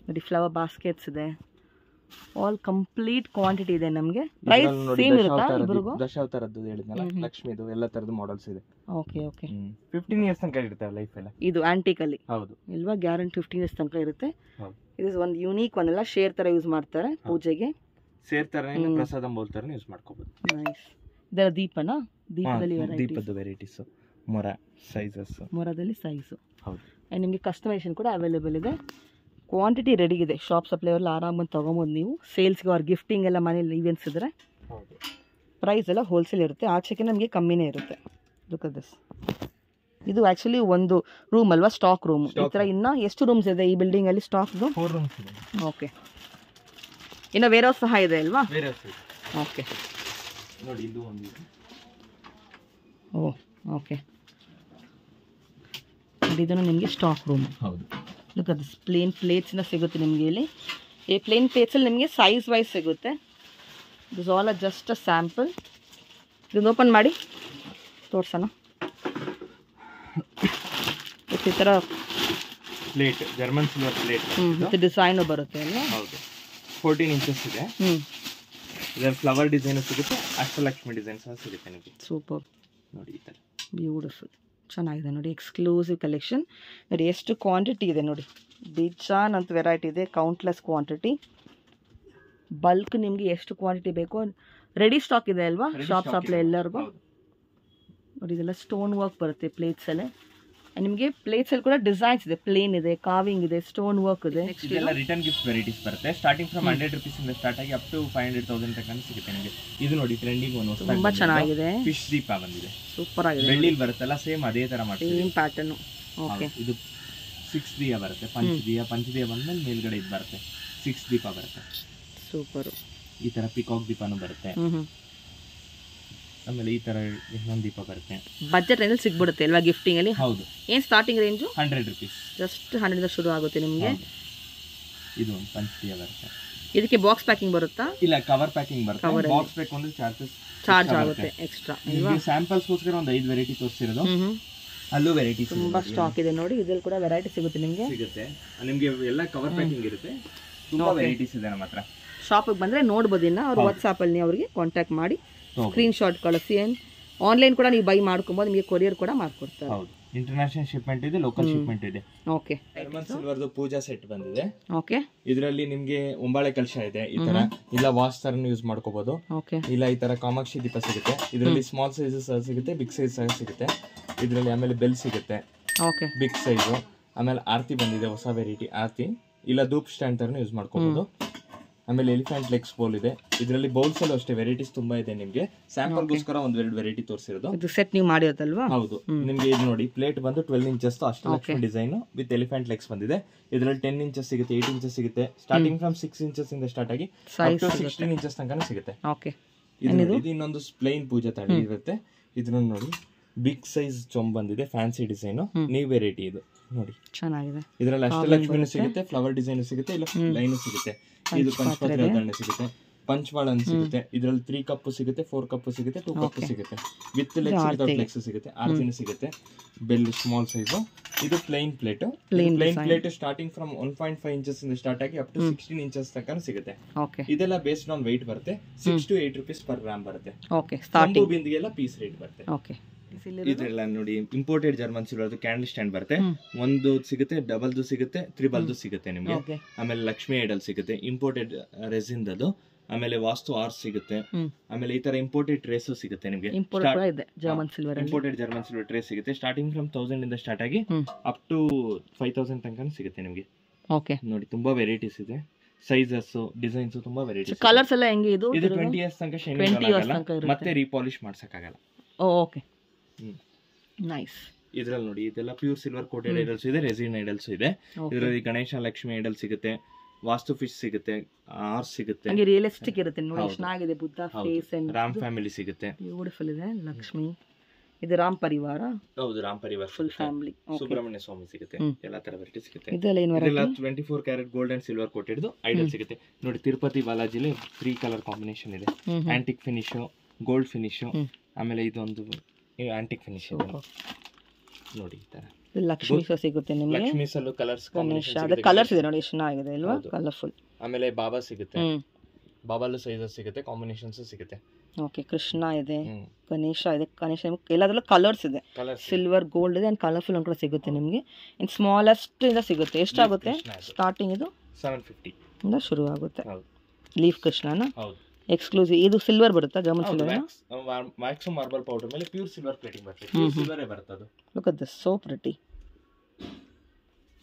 ನೋಡಿ ಫ್ಲವರ್ ಬಾಸ್ಕೆಟ್ಸ್ ಇದೆ. ಆಲ್ ಕಂಪ್ಲೀಟ್ ಕ್ವಾಂಟಿಟಿ ಇದೆ ನಮಗೆ. ಪ್ರೈಸ್ ಸೇಮ್ ಇರುತ್ತಾ ಇಬ್ಬರಿಗೂ? ದಶಾವತಾರದ್ದು ಹೇಳಿದ್ನಲ್ಲ, ಲಕ್ಷ್ಮಿದು ಎಲ್ಲ ತರದ ಮಾಡೆಲ್ಸ್ ಇದೆ. Okay okay. 15 years ತನಕ ಇರುತ್ತೆ ಲೈಫ್ ಎಲ್ಲ. ಇದು ಆಂಟಿಕ್ ಅಲ್ಲಿ ಹೌದು ಇಲ್ವಾ? ಗ್ಯಾರಂಟಿ 15 years ತನಕ ಇರುತ್ತೆ. ಇದು ಒಂದು ಯೂನಿಕ್ ಒನ್ ಅಲ್ಲ, ಶೇರ್ ತರ ಯೂಸ್ ಮಾಡ್ತಾರೆ ಪೂಜೆಗೆ. ಶೇರ್ ತರ ಪ್ರಸಾದ ಬೌಲ್ ತರ ಯೂಸ್ ಮಾಡ್ಕೋಬಹುದು. ನೈಸ್. ಇದರ ದೀಪನಾ? ದೀಪದಲ್ಲಿ ದೀಪದ ವೆರೈಟೀಸ್, ಮೊರ ಸೈಜಸ್, ಮೊರದಲ್ಲಿ ಸೈಜ್. ಹೌದು. ನಿಮಗೆ ಕಸ್ಟಮೈಸೇಷನ್ ಕೂಡ ಅವೈಲೇಬಲ್ ಇದೆ. ಕ್ವಾಂಟಿಟಿ ರೆಡಿ ಇದೆ. ಶಾಪ್ ಸಪ್ಲೈ ಎಲ್ಲ ಆರಾಮಾಗಿ ತೊಗೊಬೋದು ನೀವು. ಸೇಲ್ಸ್ಗೆ ಅವ್ರ ಗಿಫ್ಟಿಂಗ್ ಎಲ್ಲ ಮನೇಲಿ ಈವೆಂಟ್ಸ್ ಇದ್ರೆ ಪ್ರೈಸ್ ಎಲ್ಲ ಹೋಲ್ಸೇಲ್ ಇರುತ್ತೆ. ಆಚೆಗೆ ನಮಗೆ ಕಮ್ಮಿನೇ ಇರುತ್ತೆ. Look at this. ಇದು ಆ್ಯಕ್ಚುಲಿ ಒಂದು ರೂಮ್ ಅಲ್ವಾ? Stock room. ಈ ಥರ ಇನ್ನೂ ಎಷ್ಟು ರೂಮ್ಸ್ ಇದೆ ಈ ಬಿಲ್ಡಿಂಗಲ್ಲಿ? ಸ್ಟಾಕ್ದು 4 rooms ಇದೆ. ಓಕೆ. ಇನ್ನು ವೇರ್ ಹೌಸ್ ಸಹ ಇದೆ ಅಲ್ವಾ? ಓಕೆ. ನೋಡಿ ಇದು ಒಂದು. ಓ ಓಕೆ. ಇದನ್ನು ನಿಮಗೆ ಸ್ಟಾಕ್ ರೂಮ್. ಹೌದು. Look at this. ಪ್ಲೇನ್ ಪ್ಲೇಟ್ಸ್ನ ಸಿಗುತ್ತೆ ನಿಮಗೆ ಇಲ್ಲಿ. ಈ ಪ್ಲೇನ್ ಪ್ಲೇಟ್ಸಲ್ಲಿ ನಿಮಗೆ ಸೈಜ್ ವೈಸ್ ಸಿಗುತ್ತೆ. This all are just a sample. ಇದನ್ನು ಓಪನ್ ಮಾಡಿ ತೋರ್ಸೋಣ. ಈ ಥರ ಪ್ಲೇಟ್, ಜರ್ಮನ್ ಸಿಲ್ವರ್ ಪ್ಲೇಟ್. ಮತ್ತು ಡಿಸೈನು ಬರುತ್ತೆ ಅಲ್ವಾ? ಹೌದು, 14 ಇಂಚಸ್ ಇದೆ. ಇದರಲ್ಲಿ ಫ್ಲವರ್ ಡಿಸೈನ್ ಸಿಗುತ್ತೆ, ಅಷ್ಟಲಕ್ಷ್ಮಿ ಡಿಸೈನ್ ಸಹ ಸಿಗುತ್ತೆ ನಿಮಗೆ. ಸೂಪರ್ ನೋಡಿ, ಈ ಥರ ಬ್ಯೂಟಿಫುಲ್ ಚೆನ್ನಾಗಿದೆ ನೋಡಿ. ಎಕ್ಸ್ಕ್ಲೂಸಿವ್ ಕಲೆಕ್ಷನ್ ನೋಡಿ. ಎಷ್ಟು ಕ್ವಾಂಟಿಟಿ ಇದೆ ನೋಡಿ. ಬೇಜಾನ್ ಅಂತ ವೆರೈಟಿ ಇದೆ, ಕೌಂಟ್ಲೆಸ್ ಕ್ವಾಂಟಿಟಿ. ಬಲ್ಕ್ ನಿಮಗೆ ಎಷ್ಟು ಕ್ವಾಂಟಿಟಿ ಬೇಕೋ ರೆಡಿ ಸ್ಟಾಕ್ ಇದೆ ಅಲ್ವಾ ಶಾಪ್ಸ್ ಎಲ್ಲರಿಗೂ. ನೋಡಿ ಇದೆಲ್ಲ ಸ್ಟೋನ್ ವರ್ಕ್ ಬರುತ್ತೆ ಪ್ಲೇಟ್ಸಲ್ಲೇ. ನಿಮಗೆ ಪ್ಲೇಟ್ಸಲ್ಲಿ ಕೂಡ ಡಿಸೈನ್ಸ್ ಇದೆ, ಪ್ಲೇನ್ ಇದೆ, ಕಾವಿಂಗ್ ಇದೆ, ಸ್ಟೋನ್ ವರ್ಕ್ ಇದೆ. ಇದೆಲ್ಲ ರಿಟರ್ನ್ ಗಿಫ್ಟ್ ವೆರೈಟೀಸ್ ಬರುತ್ತೆ. ಸ್ಟಾರ್ಟಿಂಗ್ ಫ್ರಮ್ 100 rupees ಇಂದ ಸ್ಟಾರ್ಟ್ ಆಗಿ ಅಪ್ ಟು 500,000 ತನಕ ಸಿಗುತ್ತೆ ನಿಮಗೆ. ಇದು ನೋಡಿ ಟ್ರೆಂಡಿಂಗ್ ಒಂದು ತುಂಬಾ ಚೆನ್ನಾಗಿದೆ. ಫಿಶ್ ದೀಪ ಬಂದಿದೆ, ಸೂಪರ್ ಆಗಿದೆ. ಬೆಳ್ಳಿಲಿ ಬರುತ್ತಲ್ಲ, ಸೇಮ್ ಅದೇ ತರ ಮಾಡ್ತೀವಿ, ಸೇಮ್ ಪ್ಯಾಟರ್ನ್. ಓಕೆ, ಇದು 6 ದಿಯ ಬರುತ್ತೆ. ಪಂಚದಿಯ ಬಂದ್ಮೇಲೆ ಮೇಲ್ಗಡೆ ಇದು ಬರುತ್ತೆ, 6 ದೀಪ ಬರುತ್ತೆ. ಸೂಪರ್. ಈ ತರ ಪಿಕಾಕ್ ದೀಪನೂ ಬರುತ್ತೆ. ಆಮೇಲೆ ಈ ತರ ಇನ್ನೊಂದು ದೀಪ ಬರುತ್ತೆ. ಬಜೆಟ್ ರೇಂಜಲ್ಲಿ ಸಿಗ್ಬಿಡುತ್ತೆ ಅಲ್ವಾ ಗಿಫ್ಟಿಂಗ್ ಅಲ್ಲಿ? ಹೌದು. ಏನು ಸ್ಟಾರ್ಟಿಂಗ್ ರೇಂಜು? 100 rupees, ಜಸ್ಟ್ 100 ಶುರು ಆಗುತ್ತೆ ನಿಮಗೆ. ಇದು ಒಂದು ಪಂಚದಿಯ ಬರುತ್ತೆ. ಇದಕ್ಕೆ ಬಾಕ್ಸ್ ಪ್ಯಾಕಿಂಗ್ ಬರುತ್ತಾ? ಇಲ್ಲ, ಕವರ್ ಪ್ಯಾಕಿಂಗ್ ಬರುತ್ತೆ. ಬಾಕ್ಸ್ ಬೇಕು ಅಂದ್ರೆ ಚಾರ್ಜ್ ಆಗುತ್ತೆ ಎಕ್ಸ್ಟ್ರಾ. ಸ್ಯಾಂಪಲ್ಸ್ ಗೋಸ್ಕರ ಒಂದು 5 ವೆರೈಟಿ ತೋರಿಸಿರೋದು. ಅಲ್ಲೂ ವೆರೈಟಿ ತುಂಬಾ ಸ್ಟಾಕ್ ಇದೆ ನೋಡಿ. ಇದ್ರಲ್ಲಿ ಕೂಡ ವೆರೈಟಿ ಸಿಗುತ್ತೆ ನಿಮಗೆ. ನಿಮಗೆ ಎಲ್ಲ ಕವರ್ ಪ್ಯಾಕಿಂಗ್ ಇರುತ್ತೆ. ತುಂಬಾ ವೆರೈಟೀಸ್ ಇದೆ ನಮ್ಮ ಹತ್ರ. ಶಾಪಿಗೆ ಬಂದರೆ ನೋಡ್ಬೋದು. ಇನ್ನು ಅವ್ರು ವಾಟ್ಸಾಪಲ್ಲಿ ಅವ್ರಿಗೆ ಕಾಂಟ್ಯಾಕ್ಟ್ ಮಾಡಿ ಸ್ಕ್ರೀನ್ ಶಾಟ್ ಕಳಿಸಿ. ಆನ್ಲೈನ್ ಕೂಡ ನೀವು ಬೈ ಮಾಡ್ಕೊಬೋದು, ನಿಮಗೆ ಕೊರಿಯರ್ ಕೂಡ ಮಾಡ್ಕೊಡ್ತಾರೆ. ಹೌದು, ಇಂಟರ್ನ್ಯಾಷನಲ್ ಶಿಪ್ಮೆಂಟ್ ಇದೆ, ಲೋಕಲ್ ಶಿಪ್ಮೆಂಟ್ ಇದೆ. ಓಕೆ, ಜರ್ಮನ್ ಸಿಲ್ವರ್ದು ಪೂಜಾ ಸೆಟ್ ಬಂದಿದೆ. ಓಕೆ, ಇದರಲ್ಲಿ ನಿಮಗೆ ಒಂಬಾಳೆ ಕಲಶ ಇದೆ ಈ ತರ. ಇಲ್ಲ ವಾಶ್ ತರನು ಯೂಸ್ ಮಾಡ್ಕೋಬಹುದು. ಓಕೆ, ಇಲ್ಲ ಈ ತರ ಕಾಮಾಕ್ಷಿ ದೀಪ ಸಿಗುತ್ತೆ. ಇದರಲ್ಲಿ ಸ್ಮಾಲ್ ಸೈಜಸ್ ಸಿಗುತ್ತೆ, ಬಿಗ್ ಸೈಜ್ ಸಹ ಸಿಗುತ್ತೆ ಇದರಲ್ಲಿ. ಆಮೇಲೆ ಬೆಲ್ ಸಿಗುತ್ತೆ, ಓಕೆ, ಬಿಗ್ ಸೈಜು. ಆಮೇಲೆ ಆರತಿ ಬಂದಿದೆ, ಹೊಸ ವೆರೈಟಿ ಆರತಿ. ಇಲ್ಲ ಧೂಪ್ ಸ್ಟ್ಯಾಂಡ್ ತರನು ಯೂಸ್ ಮಾಡ್ಕೋಬಹುದು. ಆಮೇಲೆ ಎಲಿಫೆಂಟ್ ಲೆಗ್ಸ್ ಬೌಲ್ ಇದೆ. ಇದರಲ್ಲಿ ಬೌಲ್ಸ್ ಅಲ್ಲೂ ಅಷ್ಟೇ ವೆರೈಟೀಸ್ ತುಂಬಾ ಇದೆ. ನಿಮಗೆ ಸ್ಯಾಂಪಲ್ ಗೋಸ್ಕರ ಒಂದೆರಡು ವೆರೈಟಿ ತೋರಿಸಿರೋದು. ಇದು ಸೆಟ್ ನೀವು ಮಾಡಿರೋದಲ್ವಾ? ಹೌದು. ನಿಮಗೆ ಇದು ನೋಡಿ, ಪ್ಲೇಟ್ ಬಂದು 12 inches Ashtalakshmi design with elephant legs ಬಂದಿದೆ. ಇದರಲ್ಲಿ 10 ಇಂಚಸ್ ಸಿಗುತ್ತೆ, 8 ಇಂಚಸ್ ಸಿಗುತ್ತೆ. ಸ್ಟಾರ್ಟಿಂಗ್ ಫ್ರಮ್ 6 ಇಂಚಸ್ ಇಂದ ಸ್ಟಾರ್ಟ್ ಆಗಿ 16 ಇಂಚಸ್ ತನಕ ಸಿಗುತ್ತೆ. ಓಕೆ, ಇದು ಇನ್ನೊಂದು ಪ್ಲೈನ್ ಪೂಜಾ ತಳಿ ಇರುತ್ತೆ. ಇದನ್ನ ನೋಡಿ, ಬಿಗ್ ಸೈಜ್ ಚೊಂಬ್ ಬಂದಿದೆ, ಫ್ಯಾನ್ಸಿ ಡಿಸೈನ್, ನ್ಯೂ ವೆರೈಟಿ ಇದು ನೋಡಿ, ಚೆನ್ನಾಗಿದೆ. ಇದರಲ್ಲಿ ಅಷ್ಟಲಕ್ಷ್ಮಿನೂ ಸಿಗುತ್ತೆ, ಫ್ಲವರ್ ಡಿಸೈನ್ ಸಿಗುತ್ತೆ, ಇಲ್ಲ ಲೈನ್ ಸಿಗುತ್ತೆ. ಇದು ಪಂಚಪಾತ್ರೆ ದಂಡೆ ಸಿಗುತ್ತೆ, ಪಂಚವಾಳ ಸಿಗುತ್ತೆ. ಇದರಲ್ಲಿ 3 ಕಪ್ ಸಿಗುತ್ತೆ, 4 ಕಪ್ ಸಿಗುತ್ತೆ, 2 ಕಪ್ ಸಿಗುತ್ತೆ. ವಿತ್ ಲೆಗ್ಸ್ ವಿತೌಟ್ ಲೆಗ್ಸ್ ಸಿಗುತ್ತೆ. ಆರ್ತಿನೂ ಸಿಗುತ್ತೆ. Bell small size. ಇದು plain plate. Plain plate starting from 1.5 inches ಇಂದ ಸ್ಟಾರ್ಟ್ ಆಗಿ ಅಪ್ ಟು 16 ಇಂಚಸ್ ತನಕ ಸಿಗುತ್ತೆ. ಇದೆಲ್ಲ ಬೇಸ್ಡ್ ಆನ್ weight ಬರುತ್ತೆ. 6 to 8 rupees per gram ಬರುತ್ತೆ. ಓಕೆ, ಸ್ಟಾರ್ಟಿಂಗ್ ಬಿಂದಿಗೆಲ್ಲ ಪೀಸ್ ರೇಟ್ ಬರುತ್ತೆ. ಓಕೆ, ಇದೆಲ್ಲ ನೋಡಿ ಇಂಪೋರ್ಟೆಡ್ ಜರ್ಮನ್ ಸಿಲ್ವರ್ದು ಕ್ಯಾಂಡಲ್ ಸ್ಟ್ಯಾಂಡ್ ಬರುತ್ತೆ. ಒಂದು ಸಿಗುತ್ತೆ, ಡಬಲ್ದು ಸಿಗುತ್ತೆ, ತ್ರಿಬಲ್ದು ಸಿಗುತ್ತೆ ನಿಮಗೆ. ಆಮೇಲೆ ಲಕ್ಷ್ಮಿ ಐಡಲ್ ಸಿಗುತ್ತೆ, ಇಂಪೋರ್ಟೆಡ್ ರೆಸಿನ್ ಅದು. ಆಮೇಲೆ ವಾಸ್ತು ಆರ್ಸ್ ಸಿಗುತ್ತೆ. ಆಮೇಲೆ ಈ ತರ ಇಂಪೋರ್ಟೆಡ್ ಟ್ರೇಸ್ ಸಿಗುತ್ತೆ ನಿಮಗೆ. ಇಂಪೋರ್ಟೆಡ್ ಜರ್ಮನ್ ಸಿಲ್ವರ್ ಟ್ರೇಸ್ ಸಿಗುತ್ತೆ. ಸ್ಟಾರ್ಟಿಂಗ್ ಫ್ರಮ್ 1000 ಇಂದ ಸ್ಟಾರ್ಟ್ ಆಗಿ ಅಪ್ ಟು 5000 ತನಕ ಸಿಗುತ್ತೆ ನಿಮಗೆ. ಓಕೆ, ನೋಡಿ ತುಂಬಾ ವೆರೈಟೀಸ್ ಇದೆ. ಸೈಜಸ್, ಡಿಸೈನ್ಸ್ ತುಂಬಾ ವೆರೈಟೀಸ್. ಕಲರ್ಸ್ ಎಲ್ಲ ಹೆಂಗೆ? ಇದು 20 years ತನಕ ಶೈನಿಂಗ್ ಆಗಲ್ಲ, ಮತ್ತೆ ರೀಪಾಲಿಶ್ ಮಾಡ್ಸಕ್ ಆಗಲ್ಲ. Okay, nice. ಇದ್ರಲ್ಲಿ ನೋಡಿ, ಇದೆಲ್ಲ ಪ್ಯೂರ್ ಸಿಲ್ವರ್ ಕೋಟೆಡ್ ಐಡಲ್ಸ್ ಇದೆ, ರೆಸಿನ್ ಐಡಲ್ಸ್ ಇದೆ. ಇದರಲ್ಲಿ ಗಣೇಶ ಲಕ್ಷ್ಮಿ ಐಡಲ್ ಸಿಗುತ್ತೆ, ವಾಸ್ತು ಫಿಶ್ ಸಿಗುತ್ತೆ, ಆರ್ಸ್ ಸಿಗುತ್ತೆ. ಹಂಗೆ ರಿಯಲಿಸ್ಟಿಕ್ ಇರುತ್ತೆ ನೋಡಿ, ಚೆನ್ನಾಗಿದೆ. Buddha face and Ram family ಸಿಗುತ್ತೆ, ಬ್ಯೂಟಿಫುಲ್ ಇದೆ. ಲಕ್ಷ್ಮಿ, ಇದು ರಾಮ್ ಪರಿವಾರ. ಹೌದು, ರಾಮ್ ಪರಿವಾರ ಫುಲ್ ಫ್ಯಾಮಿಲಿ. ಸುಬ್ರಹ್ಮಣ್ಯ ಸ್ವಾಮಿ ಸಿಗುತ್ತೆ, ಎಲ್ಲಾ ತರ ವೆರೈಟಿ ಸಿಗುತ್ತೆ. ಇದೆಲ್ಲ 24 carat gold and silver coated idol ಸಿಗುತ್ತೆ ನೋಡಿ. ತಿರುಪತಿ ಬಾಲಾಜಿಲಿ 3 ಕಲರ್ ಕಾಂಬಿನೇಷನ್ ಇದೆ. ಆಂಟಿಕ್ ಫಿನಿಶ್, ಗೋಲ್ಡ್ ಫಿನಿಶ್, ಆಮೇಲೆ ಇದೊಂದು ಆಂಟಿಕ್ ಫಿನಿಶ್ ನೋಡಿ. ಈ ತರ ಲಕ್ಷ್ಮಿ ಸಿಗುತ್ತೆ ನಿಮಗೆ. ಲಕ್ಷ್ಮಿ ಸಲ್ಲು ಕಲರ್ಸ್ ಕಲರ್ಸ್ ಇದೆ ನೋಡಿ, ಎಷ್ಟು ಚೆನ್ನಾಗಿದೆ ಅಲ್ವಾ, ಕಲರ್ಫುಲ್. ಆಮೇಲೆ ಬಾಬಾ ಸಿಗುತ್ತೆ, ಬಾಬಾಲು ಸೈಜಸ್ ಸಿಗುತ್ತೆ, ಕಾಂಬಿನೇಷನ್ಸ್ ಸಿಗುತ್ತೆ. ಓಕೆ, ಕೃಷ್ಣ ಇದೆ, ಗಣೇಶ ಇದೆ. ಗಣೇಶ ಎಲ್ಲದರಲ್ಲೂ ಕಲರ್ಸ್ ಇದೆ, ಸಿಲ್ವರ್, ಗೋಲ್ಡ್ ಇದೆ, ಅಂಡ್ ಕಲರ್ಫುಲ್ ಅಂತ ಸಿಗುತ್ತೆ ನಿಮಗೆ. ಇನ್ ಸ್ಮಾಲೆಸ್ಟ್ ಇಂದ ಸಿಗುತ್ತೆ. ಎಷ್ಟಾಗುತ್ತೆ ಸ್ಟಾರ್ಟಿಂಗ್? ಇದು 750 ಇಂದ ಶುರು ಆಗುತ್ತೆ. ಲೀಫ್ ಕೃಷ್ಣನ ಎಕ್ಸ್ಕ್ಲೂಸಿವ್. ಇದು ಸಿಲ್ವರ್ ಬರುತ್ತಾ? German silver, wax marble powder ಮೇಲೆ ಪ್ಯೂರ್ ಸಿಲ್ವರ್ ಪ್ಲೇಟಿಂಗ್ ಬರುತ್ತೆ. ಪ್ಯೂರ್ ಸಿಲ್ವರೇ ಬರುತ್ತೆ ಅದು. Look at this, so pretty.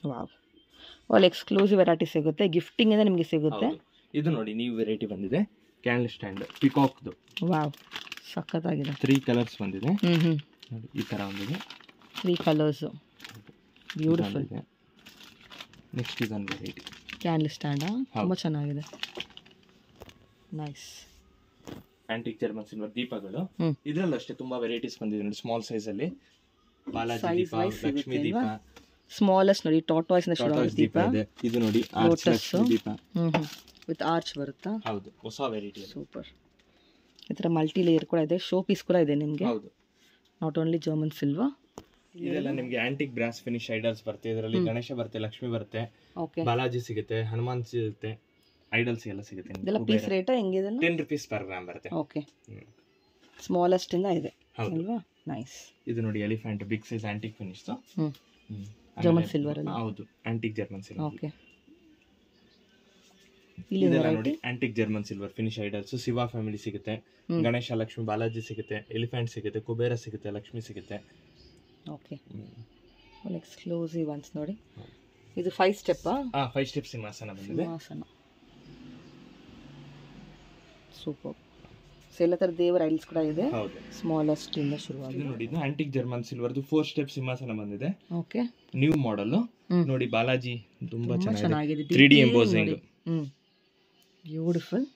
Wow, all exclusive variety ಸಿಗುತ್ತೆ. ಗಿಫ್ಟಿಂಗ್ ಇಂದ ನಿಮಗೆ ಸಿಗುತ್ತೆ. ಇದು ನೋಡಿ, ನ್ಯೂ ವೆರೈಟಿ ಬಂದಿದೆ, ಕ್ಯಾಂಡಲ್ ಸ್ಟ್ಯಾಂಡ್ ಪಿಕಾಕ್ದು. ವಾವ್, ಸಖತ್ತಾಗಿದೆ. 3 ಕಲರ್ಸ್ ಬಂದಿದೆ ನೋಡಿ. ಈ ತರ ಒಂದಿದೆ, 3 ಕಲರ್ಸ್, ಬ್ಯೂಟಿಫುಲ್. ನೆಕ್ಸ್ಟ್ ಇದೊಂದು ವೆರೈಟಿ ಕ್ಯಾಂಡಲ್ ಸ್ಟ್ಯಾಂಡ್, ತುಂಬಾ ಚೆನ್ನಾಗಿದೆ. ನೈಸ್. ಆಂಟಿಕ್ ಜರ್ಮನ್ ಸಿಲ್ವರ್ ದೀಪಗಳು. ಇದರಲ್ಲೂ ಅಷ್ಟೇ ತುಂಬಾ ವೆರೈಟೀಸ್ ಬಂದಿದೆ ನೋಡಿ. ಸ್ಮಾಲ್ ಸೈಜ್ ಅಲ್ಲಿ ಬಾಲಾಜಿ ದೀಪ, ಲಕ್ಷ್ಮಿ ದೀಪ, ಸ್ಮಾಲೆಸ್ಟ್ ನೋಡಿ, ಟಾರ್ಟಾಯ್ಸ್ ದೀಪ ಇದೆ. ಇದು ನೋಡಿ, ಆರ್ಚ್ ದೀಪ ವಿತ್ ಆರ್ಚ್ ಬರುತ್ತಾ? ಹೌದು, ಹೊಸ ವೆರೈಟಿ. ಸೂಪರ್. ಈ ಥರ ಮಲ್ಟಿ ಲೇಯರ್ ಕೂಡ ಇದೆ, ಶೋ ಪೀಸ್ ಕೂಡ ಇದೆ ನಿಮಗೆ. ಹೌದು, ನಾಟ್ ಓನ್ಲಿ ಜರ್ಮನ್ ಸಿಲ್ವರ್. ಇದೆಲ್ಲ ನಿಮಗೆ ಆಂಟಿಕ್ ಬ್ರಾಸ್ ಫಿನಿಶ್ ಐಡಲ್ಸ್ ಬರುತ್ತೆ. ಇದರಲ್ಲಿ ಗಣೇಶ ಬರುತ್ತೆ, ಲಕ್ಷ್ಮಿ ಬರುತ್ತೆ, ಓಕೆ, ಬಾಲಾಜಿ ಸಿಗುತ್ತೆ, ಹನುಮಾನ್ ಸಿಗುತ್ತೆ, ಐಡಲ್ಸ್ ಎಲ್ಲ ಸಿಗುತ್ತೆ. ಇದೆಲ್ಲ ಪೀಸ್ ರೇಟ್ ಹೆಂಗಿದೆ? 10 rupees per gram ಬರುತ್ತೆ. ಓಕೆ, ಸ್ಮಾಲೆಸ್ಟ್ ಇಂದ ಇದೆ ಅಲ್ವಾ? ನೈಸ್. ಇದು ನೋಡಿ elephant big size antique finish, German silver ಅಲ್ಲ? ಹೌದು, ಆಂಟಿಕ್ ಜರ್ಮನ್ ಸಿಲ್ವರ್. ಓಕೆ, ಇದೆಲ್ಲ ನೋಡಿ antique German silver finish idols. Shiva family ಸಿಗುತ್ತೆ, ಗಣೇಶ, ಲಕ್ಷ್ಮಿ, ಬಾಲಾಜಿ ಸಿಗುತ್ತೆ, ಎಲಿಫೆಂಟ್ ಸಿಗುತ್ತೆ, ಕುಬೇರ ಸಿಗುತ್ತೆ, ಲಕ್ಷ್ಮಿ ಸಿಗುತ್ತೆ. ಓಕೆ, ಎಕ್ಸ್ಕ್ಲೂಸಿವ್ ಒನ್ಸ್ ನೋಡಿ. ಇದು 5 ಸ್ಟೆಪ್. 5 ಸ್ಟೆಪ್ ಸಿಂಹಾಸನ ಬಂದಿದೆ. ಸಿಂಹಾಸನ ಸೂಪರ್. ಎಲ್ಲ ಥರ ದೇವರ ಐಡಲ್ಸ್ ಕೂಡ ಇದೆ. ಹೌದು, ಸ್ಮಾಲೆಸ್ಟ್ ಇಂದ ಶುರುವಾಗಿದೆ. ನೋಡಿ ಇದು ಆಂಟಿಕ್ ಜರ್ಮನ್ ಸಿಲ್ವರ್ದು 4 ಸ್ಟೆಪ್ ಸಿಂಹಾಸನ ಬಂದಿದೆ. ಓಕೆ, ನ್ಯೂ ಮಾಡೆಲ್ ನೋಡಿ. ಬಾಲಾಜಿ ತುಂಬಾ ಚೆನ್ನಾಗಿದೆ, 3D ಎಂಬೋಸಿಂಗ್. ಬ್ಯೂಟಿಫುಲ್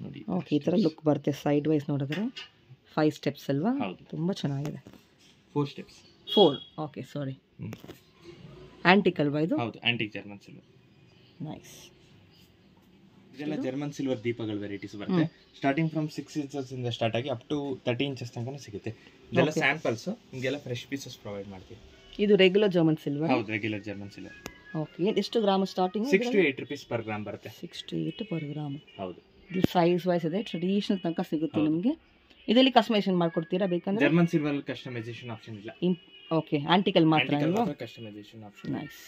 ನೋಡಿ. ಓಕೆ, ಈ ಥರ ಲುಕ್ ಬರುತ್ತೆ ಸೈಡ್ ವೈಸ್ ನೋಡಿದ್ರೆ. 5 ಸ್ಟೆಪ್ಸ್ ಅಲ್ವಾ? ತುಂಬ ಚೆನ್ನಾಗಿದೆ. 4 ಸ್ಟೆಪ್ಸ್. 4. ಓಕೆ, ಸಾರಿ. ಆಂಟಿಕ್ ಅಲ್ವಾ ಇದು? ಹೌದು, ಆಂಟಿಕ್ ಜರ್ಮನ್ ಸಿಲ್ವರ್. ನೈಸ್. ಇದೆಲ್ಲ ಜರ್ಮನ್ ಸಿಲ್ವರ್ ದೀಪಗಳ ವೆರೈಟೀಸ್ ಬರುತ್ತೆ. ಸ್ಟಾರ್ಟಿಂಗ್ ಫ್ರಮ್ 6 inches ಇಂದ ಸ್ಟಾರ್ಟ್ ಆಗಿ ಅಪ್ ಟು 30 inches ತನಕ ಸಿಗುತ್ತೆ. ಇದೆಲ್ಲ ಸ್ಯಾಂಪಲ್ಸ್, ನಿಮಗೆಲ್ಲ ಫ್ರೆಶ್ ಪೀಸಸ್ ಪ್ರೊವೈಡ್ ಮಾಡ್ತೀವಿ. ಇದು ರೆಗ್ಯುಲರ್ ಜರ್ಮನ್ ಸಿಲ್ವರ್? ಹೌದು, ರೆಗ್ಯುಲರ್ ಜರ್ಮನ್ ಸಿಲ್ವರ್. ಓಕೆ, ಎಷ್ಟು gram starting? 6 to 8 rupees per gram ಬರುತ್ತೆ. 6 to 8 per gram. ಹೌದು, ಇದು ಸೈಜ್ ವೈಸ್ ಇದೆ, ಟ್ರೆಡಿಷನಲ್ ತನಕ ಸಿಗುತ್ತೆ ನಿಮಗೆ. ಇದರಲ್ಲಿ ಕಸ್ಟಮೈಸೇಷನ್ ಮಾಡ್ಕೊಡ್ತೀರಾ ಬೇಕಂದ್ರೆ? ಜರ್ಮನ್ ಸಿಲ್ವರ್ ಕಸ್ಟಮೈಸೇಷನ್ ಆಪ್ಷನ್ ಇಲ್ಲ. ಓಕೆ, ಆಂಟಿಕಲ್ ಮಾತ್ರ ಅಲ್ವಾ? Customisation option. ನೈಸ್.